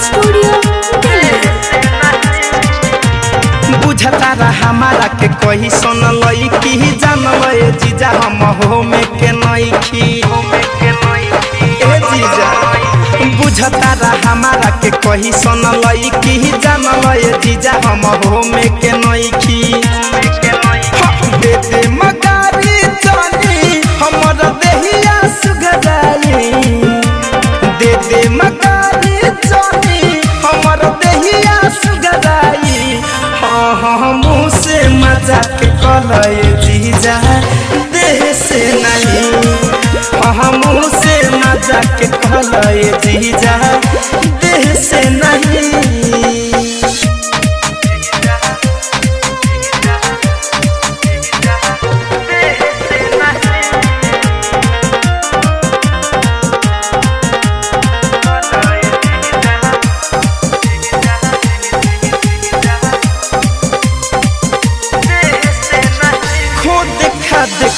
Studio Delhi. बुझता रहा हमारा के कही सुन लई की जानल जीजा हम हो में के नईखी ए जीजा। बुझता रहा हमारा के कही सुन लई की जानल जीजा हम हो में के नईखी। दे दे मगारी जानी हमर देहिया सुगराई। दे दे मगारी जानी हमर देहिया सुगराई। हाँ मुँह से मजाक कलय जीजा देह से नहीं। हाँ मुँह से मजाक कलय जीजा देह से नहीं।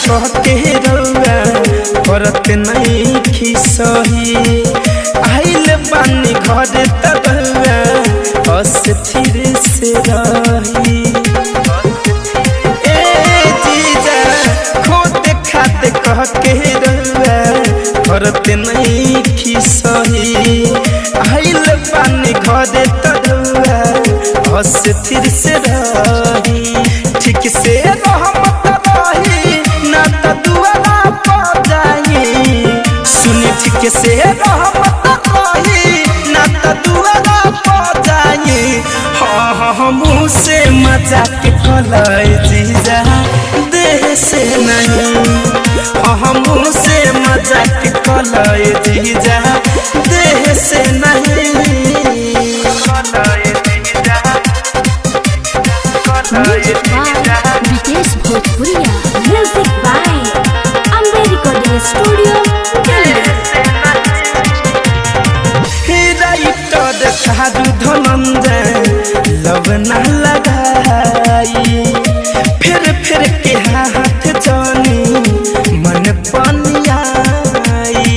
कह के रउआ करत नहीं खिसही। आइल बानी घर तबुआ अस्थिर से रही। ए जीजा खुद खाद कह के रउआ करत नहीं खिसही। आइल बानी घर तबुआ अस्थिर से रही। ठीक से रहमत रही ना तो दुआरा पर जाई। सुनी ठीक से रहमत रही ना तो दुआरा पर जाई। हाँ मुँह से मजाक कलय जीजा देह से नहीं। हाँ मुँह से मजाक कलय जीजा देह से नहीं। Vikesh Bhojpuriya music by Ambe recording studio Delhi. Writer Sadhu Dhananjay लब न लगाई। फिर के हाथ जानी मन पनियाई।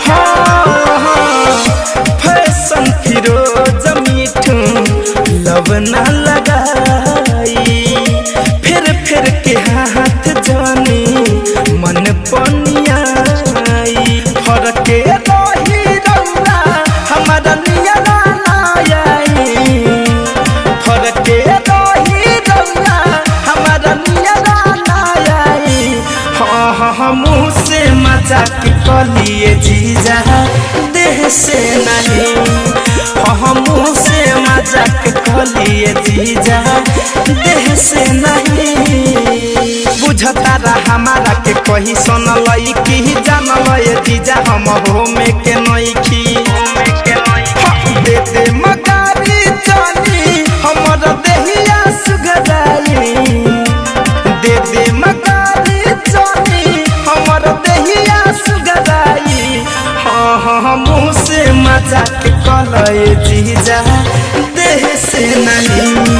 हाँ फैशन फिरोज मीठू लब न लगाई। फिर के हाथ जानी मन पनियाई। फर के रही रउआ हमारा नियरा नाई। फर के रही रउआ हमारा नियरा नाई। हाँ मुँह से मजाक कलिए जीजा देह से नहीं। हाँ मुँह से मजाक कलिए जीजा देह से नहीं। बुझता रहा हमारा के कही सुन लई की जानल जीजा हम हो में के नईखी। दे दे मगारी जानी हमर देहिया सुगराई। दे दे मगारी जानी हमर देहिया सुगराई। हाँ मुँह से मजाक कलय जीजा देह से नहीं।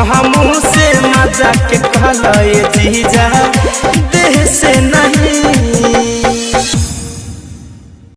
हाँ मुँह से मजाक कलय जीजा देह से नहीं।